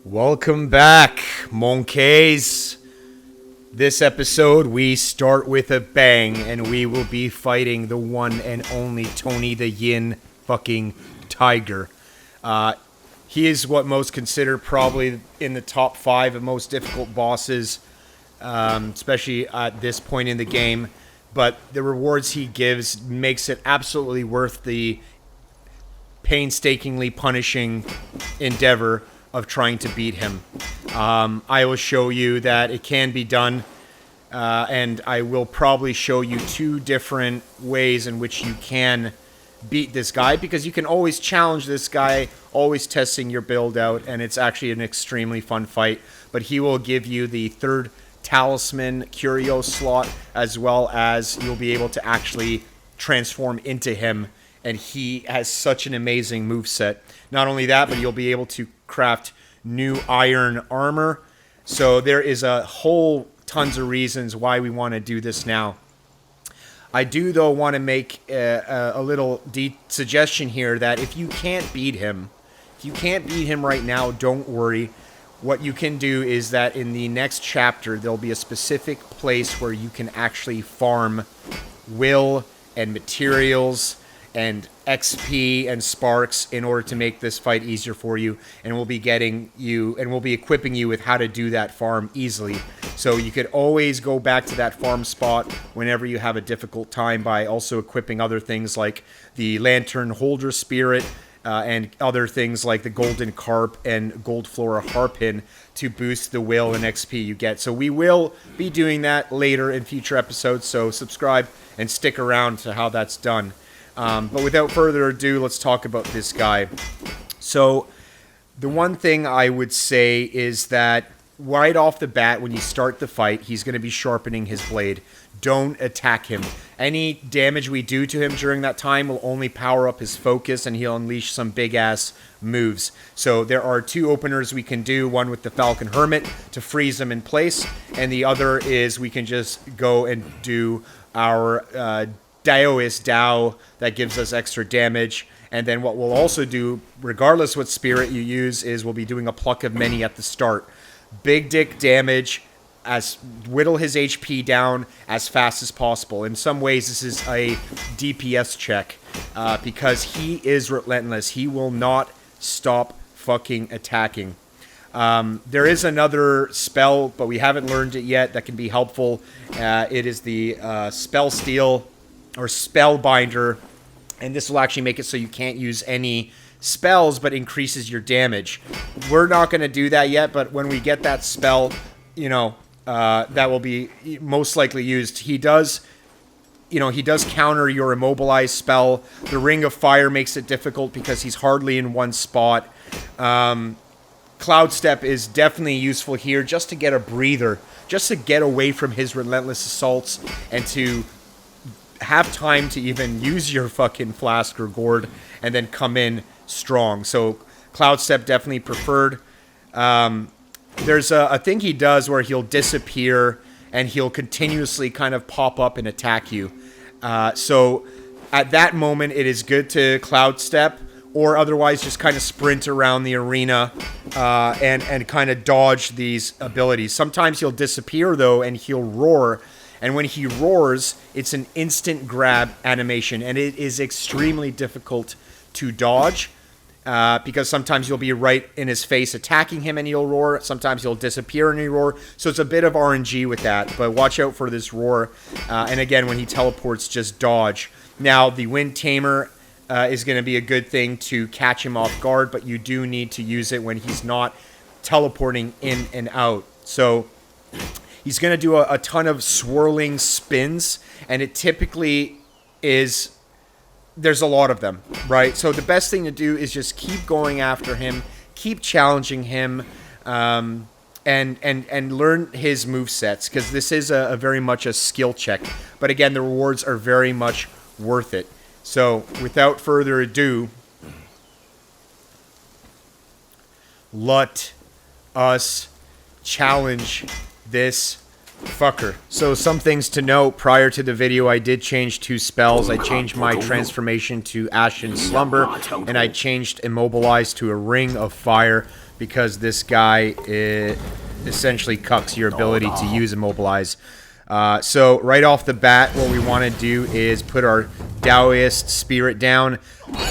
Welcome back, monkeys. This episode, we start with a bang, and we will be fighting the one and only Tony the Yin fucking Tiger. He is what most consider probably in the top 5 of most difficult bosses, especially at this point in the game. But the rewards he gives makes it absolutely worth the painstakingly punishing endeavor of trying to beat him. I will show you that it can be done, and I will probably show you 2 different ways in which you can beat this guy, because you can always challenge this guy, always testing your build out, and it's actually an extremely fun fight. But he will give you the 3rd talisman curio slot, as well as you'll be able to actually transform into him, and he has such an amazing moveset. Not only that, but you'll be able to craft new iron armor. So there is a whole tons of reasons why we want to do this now. I do, though, want to make a little suggestion here that if you can't beat him, right now, don't worry. What you can do is that in the next chapter, there'll be a specific place where you can actually farm will and materials and XP and sparks in order to make this fight easier for you, and we'll be equipping you with how to do that farm easily. So you could always go back to that farm spot whenever you have a difficult time by also equipping other things like the lantern holder spirit and other things like the golden carp and gold flora harpin to boost the will and XP you get. So we will be doing that later in future episodes, so subscribe and stick around to how that's done. But without further ado, let's talk about this guy. So the one thing I would say is that right off the bat, when you start the fight, he's going to be sharpening his blade. Don't attack him. Any damage we do to him during that time will only power up his focus, and he'll unleash some big-ass moves. So there are 2 openers we can do, one with the Falcon Hermit to freeze him in place, and the other is we can just go and do our Daoist Dao that gives us extra damage. And then what we'll also do, regardless what spirit you use, is we'll be doing a Pluck of Many at the start. Big dick damage, whittle his HP down as fast as possible. In some ways, this is a DPS check because he is relentless. He will not stop fucking attacking. There is another spell, but we haven't learned it yet, that can be helpful. It is the Spell Steal or Spellbinder, and this will actually make it so you can't use any spells, but increases your damage. We're not going to do that yet, but when we get that spell, that will be most likely used. He does counter your immobilized spell. The Ring of Fire makes it difficult because he's hardly in one spot. Cloud Step is definitely useful here just to get a breather, just to get away from his relentless assaults and to have time to even use your fucking flask or gourd and then come in strong. So Cloud Step definitely preferred. There's a thing he does where he'll disappear and he'll continuously kind of pop up and attack you. So at that moment, it is good to Cloud Step, or otherwise just kind of sprint around the arena and kind of dodge these abilities. Sometimes he'll disappear, though, and he'll roar. And when he roars, it's an instant grab animation, and it is extremely difficult to dodge because sometimes you'll be right in his face attacking him and he'll roar. Sometimes he'll disappear and he'll roar. So it's a bit of RNG with that, but watch out for this roar. And again, when he teleports, just dodge. Now, the Wind Tamer is going to be a good thing to catch him off guard, but you do need to use it when he's not teleporting in and out. So he's going to do a ton of swirling spins, and it typically is, there's a lot of them, right? So the best thing to do is just keep going after him, keep challenging him, and learn his movesets, because this is a very much a skill check. But again, the rewards are very much worth it. So without further ado, let us challenge this fucker. So some things to note: prior to the video, I did change 2 spells. I changed my transformation to Ashen Slumber, and I changed Immobilize to a Ring of Fire. because this guy essentially cucks your ability to use Immobilize. So right off the bat, what we want to do is put our Taoist spirit down,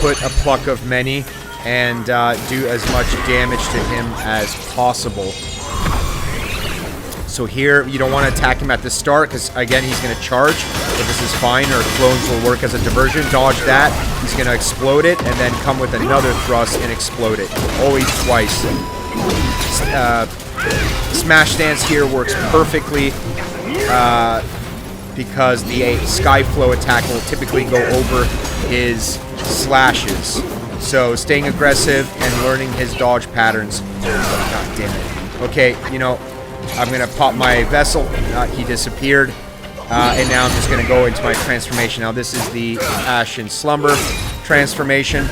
put a pluck of many, and do as much damage to him as possible. So here, you don't want to attack him at the start, because again, he's going to charge. So this is fine, or clones will work as a diversion. Dodge that, he's going to explode it, and then come with another thrust and explode it. Always twice. Smash Dance here works perfectly, because the Sky Flow attack will typically go over his slashes. So staying aggressive and learning his dodge patterns. God damn it. Okay, you know, I'm going to pop my vessel. He disappeared. And now I'm just going to go into my transformation. Now this is the Ashen Slumber transformation.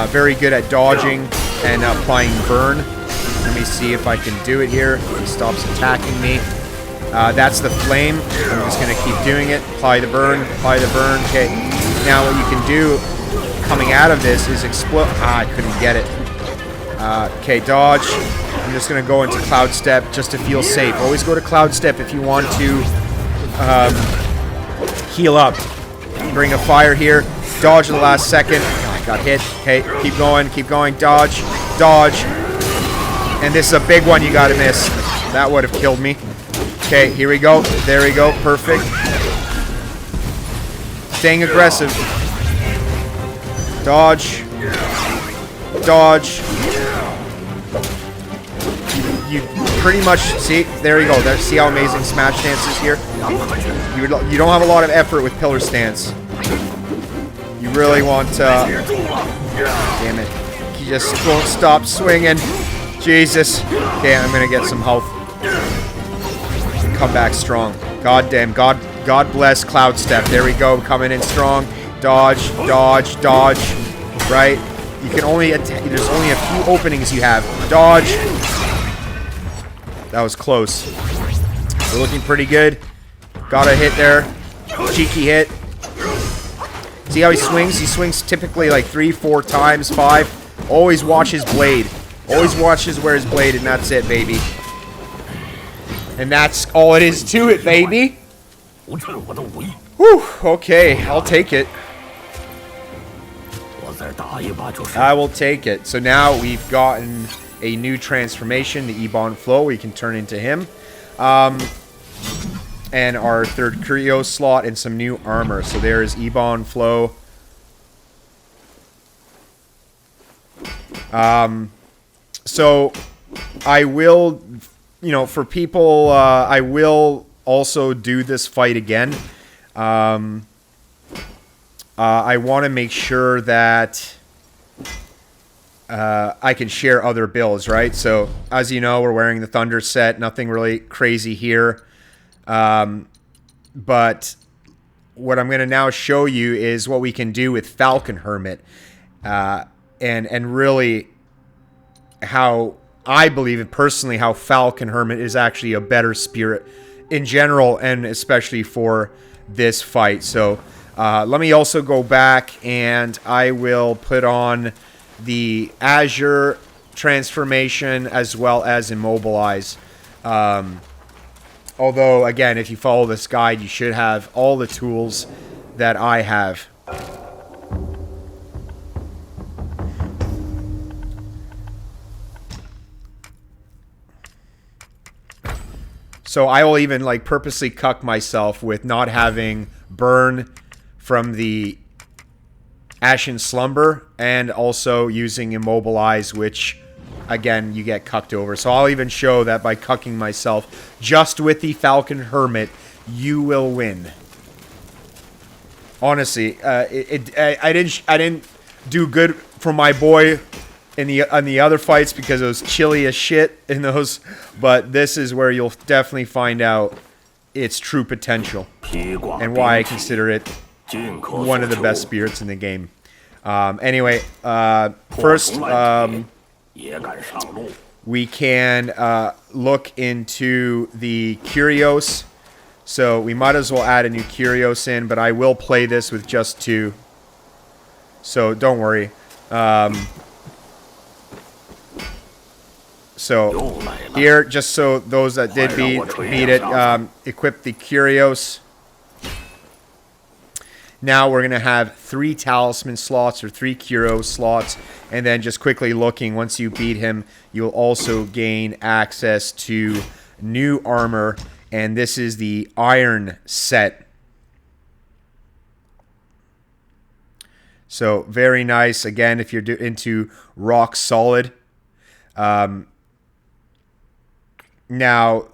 Very good at dodging and applying burn. Let me see if I can do it here. He stops attacking me. That's the flame. I'm just going to keep doing it. Apply the burn. Apply the burn. Okay. Now what you can do coming out of this is explode. I couldn't get it. Okay, dodge. I'm just going to go into Cloud Step just to feel safe. Always go to Cloud Step if you want to heal up. Bring a fire here. Dodge at the last second. Oh, I got hit. Okay, keep going, dodge, dodge. And this is a big one you gotta miss. That would have killed me. Okay, here we go. There we go, perfect. Staying aggressive. Dodge. Dodge. You pretty much see, there you go. There, see how amazing Smash Dance is here? You don't have a lot of effort with Pillar Stance. You really want to... Damn it. You just won't stop swinging. Jesus. Okay, I'm going to get some health. Come back strong. God damn. God bless Cloud Step. There we go. Coming in strong. Dodge, dodge, dodge. Right? You can only attack. There's only a few openings you have. Dodge. That was close. We're looking pretty good. Got a hit there. Cheeky hit. See how he swings? He swings typically like 3, 4 times, 5. Always watch his blade. Always watches where his blade, and that's it, baby. And that's all it is to it, baby. Whew, okay, I'll take it. I will take it. So now we've gotten a new transformation, the Ebon Flow. We can turn into him. And our third Curio slot and some new armor. So there's Ebon Flow. So I will, you know, for people, I will also do this fight again. I want to make sure that I can share other builds, right? So, as you know, we're wearing the Thunder set. Nothing really crazy here. But what I'm going to now show you is what we can do with Falcon Hermit. And really how I believe, personally, how Falcon Hermit is actually a better spirit in general, and especially for this fight. So, let me also go back and I will put on the Azure transformation as well as Immobilize. Although, again, if you follow this guide, you should have all the tools that I have. So I will even like purposely cuck myself with not having burn from the Ashen Slumber, and also using Immobilize, which again you get cucked over. So I'll even show that by cucking myself just with the Falcon Hermit, you will win. Honestly, I didn't do good for my boy in the other fights because it was chilly as shit in those, but this is where you'll definitely find out its true potential and why I consider it one of the best spirits in the game. Anyway, first we can look into the Curios. So we might as well add a new Curios in, but I will play this with just 2. So don't worry. So here, just so those that did beat it, equip the Curios. Now we're going to have 3 talisman slots or 3 Curio slots. And then just quickly looking, once you beat him, you'll also gain access to new armor. And this is the Iron set. So very nice. Again, if you're into rock solid. Now,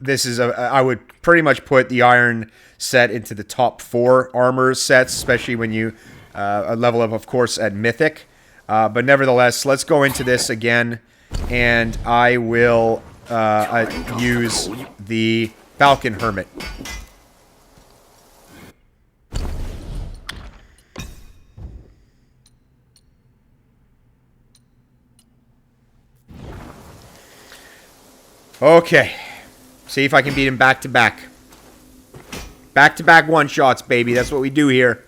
this is I would pretty much put the Iron set into the top 4 armor sets, especially when you level up, of course, at Mythic. But nevertheless, let's go into this again, and I will use the Falcon Hermit. Okay. See if I can beat him back-to-back. Back-to-back one-shots, baby. That's what we do here.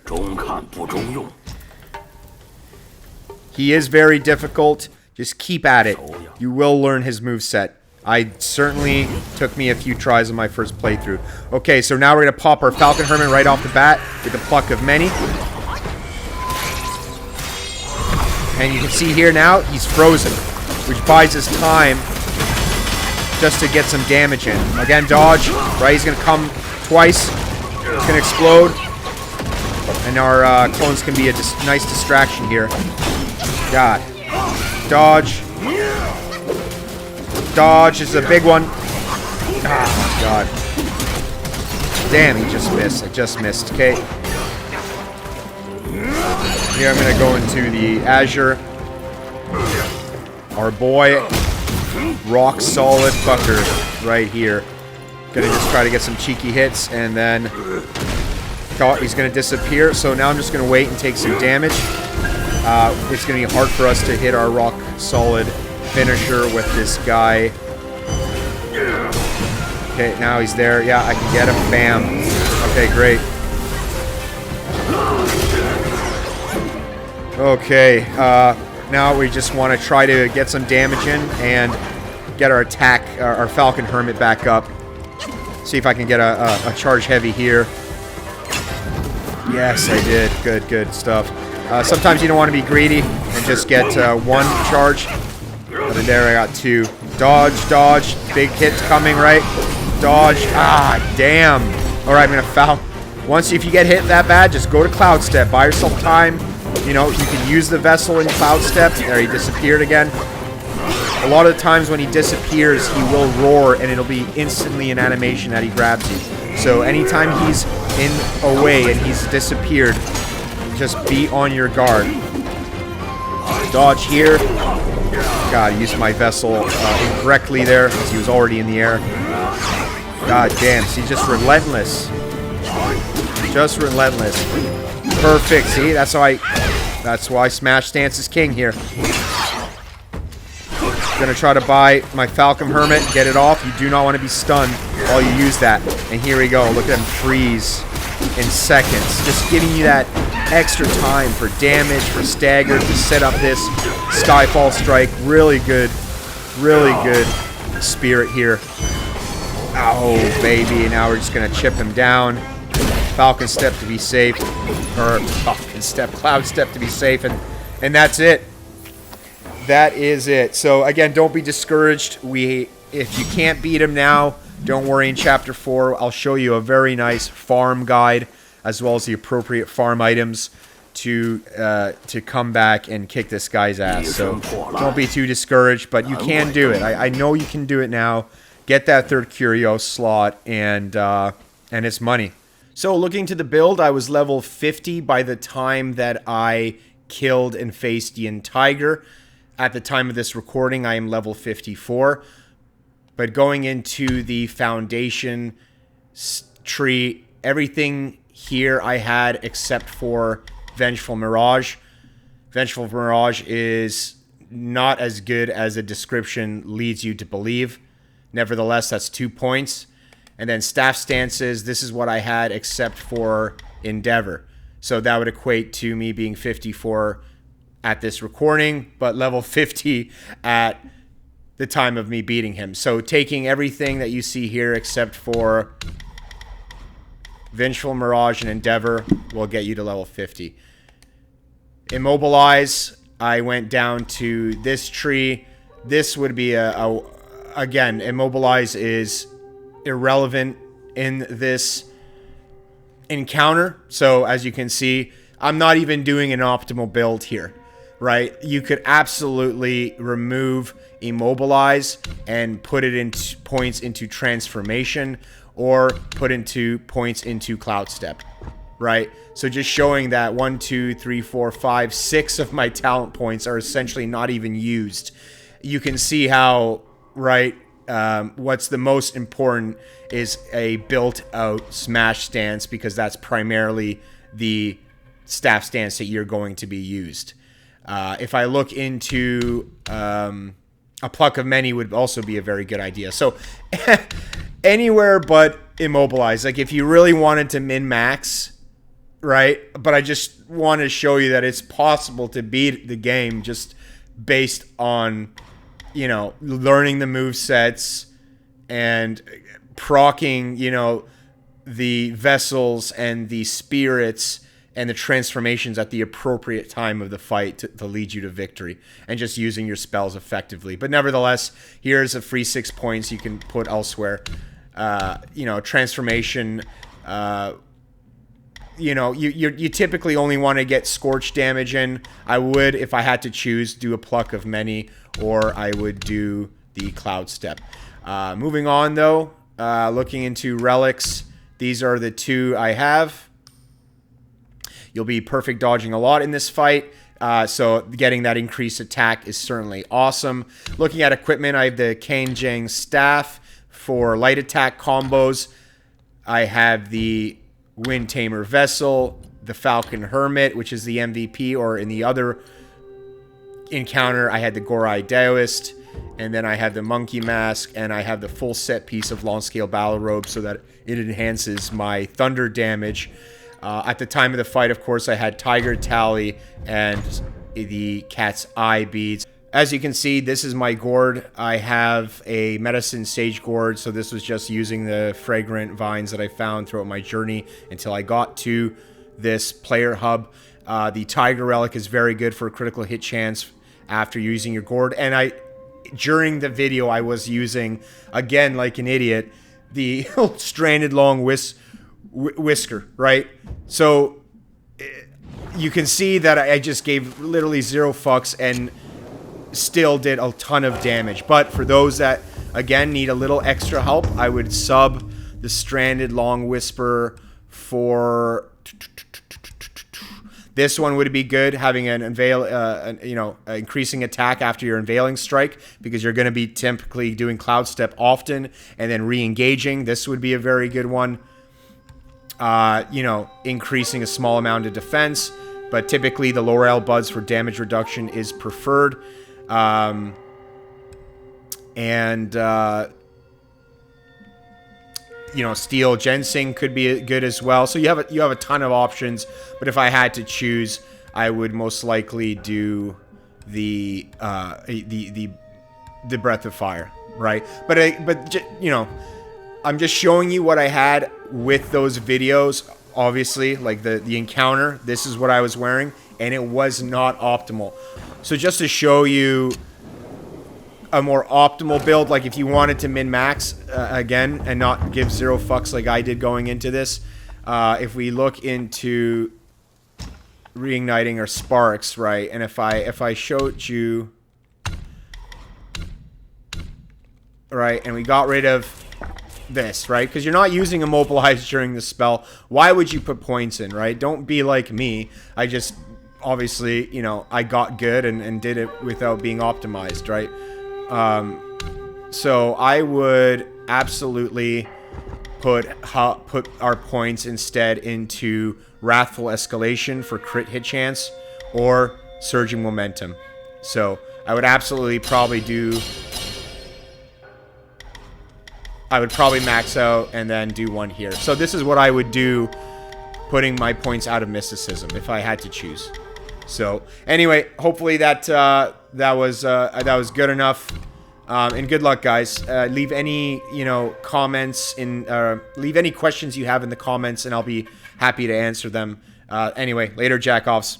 He is very difficult. Just keep at it. You will learn his moveset. I certainly took me a few tries on my first playthrough. Okay, so now we're going to pop our Falcon Hermit right off the bat with the Pluck of Many. And you can see here now, he's frozen, which buys us time just to get some damage in. Again, dodge, right? He's going to come twice. It's going to explode. And our clones can be a nice distraction here. God. Dodge. Dodge is a big one. Ah, God. Damn, he just missed. I just missed. Okay. Here I'm going to go into the Azure. Our boy, rock solid fucker right here. Gonna just try to get some cheeky hits, and then he's gonna disappear. So now I'm just gonna wait and take some damage. It's gonna be hard for us to hit our rock solid finisher with this guy. Okay, now he's there. Yeah, I can get him. Bam. Okay, great. Okay, now we just want to try to get some damage in and get our attack, our Falcon Hermit back up. See if I can get a charge heavy here. Yes, I did. Good, good stuff. Sometimes you don't want to be greedy and just get 1 charge. But there I got 2. Dodge, dodge. Big hits coming, right? Dodge. Ah, damn. All right, I'm going to foul. Once, if you get hit that bad, just go to Cloud Step. Buy yourself time. You know, you can use the vessel in Cloud Step. There, he disappeared again. A lot of the times when he disappears, he will roar, and it'll be instantly an animation that he grabs you. So anytime he's in a way and he's disappeared, just be on your guard. Dodge here. God, I used my vessel incorrectly there because he was already in the air. God damn, he's just relentless. Just relentless. Perfect. See, that's why Smash Stance is king here. Gonna try to buy my Falcon Hermit, get it off. You do not want to be stunned while you use that. And here we go. Look at him freeze in seconds. Just giving you that extra time for damage, for stagger, to set up this Skyfall Strike. Really good spirit here. Oh, baby. Now we're just gonna chip him down. Falcon Step to be safe. Or Falcon Step, Cloud Step to be safe. And that's it. That is it. So again, don't be discouraged. If you can't beat him now, don't worry. In Chapter 4, I'll show you a very nice farm guide, as well as the appropriate farm items to come back and kick this guy's ass. So don't be too discouraged, but you can do it. I know you can do it now. Get that 3rd Curio slot, and it's money. So looking to the build, I was level 50 by the time that I killed and faced Yin Tiger. At the time of this recording, I am level 54. But going into the foundation tree, everything here I had except for Vengeful Mirage. Vengeful Mirage is not as good as the description leads you to believe. Nevertheless, that's 2 points. And then Staff Stances, this is what I had except for Endeavor. So that would equate to me being 54 at this recording, but level 50 at the time of me beating him. So taking everything that you see here except for Vengeful Mirage and Endeavor will get you to level 50. Immobilize, I went down to this tree. This would be again, Immobilize is irrelevant in this encounter. So as you can see, I'm not even doing an optimal build here, right? You could absolutely remove Immobilize and put it into points into Transformation, or put into points into Cloud Step, right? So just showing that 1, 2, 3, 4, 5, 6 of my talent points are essentially not even used. You can see how, right, what's the most important is a built-out smash stance, because that's primarily the staff stance that you're going to be used. If I look into a Pluck of Many would also be a very good idea. So anywhere but Immobilize. Like if you really wanted to min-max, right? But I just want to show you that it's possible to beat the game just based on, you know, learning the movesets and proccing, you know, the vessels and the spirits and the transformations at the appropriate time of the fight to lead you to victory, and just using your spells effectively. But nevertheless, here's a free 6 points you can put elsewhere. You know, transformation, you know, you typically only want to get scorch damage in. I would, if I had to choose, do a Pluck of Many, or I would do the Cloud Step. Moving on though, looking into relics, these are the 2 I have. You'll be perfect dodging a lot in this fight, so getting that increased attack is certainly awesome. Looking at equipment, I have the Kanjang Staff for light attack combos. I have the Wind Tamer Vessel, the Falcon Hermit, which is the MVP, or in the other encounter, I had the Gorai Daoist, and then I have the Monkey Mask, and I have the full set piece of Long Scale Battle Robe so that it enhances my thunder damage. At the time of the fight, of course, I had Tiger Tally and the Cat's Eye beads. As you can see, this is my gourd. I have a Medicine Sage gourd, so this was just using the fragrant vines that I found throughout my journey until I got to this player hub. The Tiger Relic is very good for a critical hit chance after using your gourd. And during the video, I was using, again, like an idiot, the Stranded Long Whisker, right? So you can see that I just gave literally 0 fucks and still did a ton of damage. But for those that, again, need a little extra help, I would sub the Stranded Long Whisper for... This one would be good, having an increasing attack after your Unveiling Strike, because you're going to be typically doing Cloud Step often and then re-engaging. This would be a very good one. You know, increasing a small amount of defense, but typically the L'Oreal Buds for damage reduction is preferred. You know, Steel Ginseng could be good as well. So you have a ton of options, but if I had to choose, I would most likely do the Breath of Fire, right? But you know, I'm just showing you what I had with those videos. Obviously, like the encounter, this is what I was wearing, and it was not optimal. So just to show you a more optimal build, like if you wanted to min-max again and not give 0 fucks like I did going into this, if we look into reigniting our sparks, right, and if I showed you, right, and we got rid of this, right, because you're not using Immobilize during the spell, why would you put points in, right? Don't be like me. I just, obviously, you know, I got good and did it without being optimized, right? So I would absolutely put our points instead into Wrathful Escalation for crit hit chance, or Surging Momentum. So I would absolutely probably max out and then do one here. So this is what I would do, putting my points out of Mysticism if I had to choose. So anyway, hopefully that was good enough. And good luck, guys. Leave any, comments leave any questions you have in the comments, and I'll be happy to answer them. Anyway, later, jack-offs.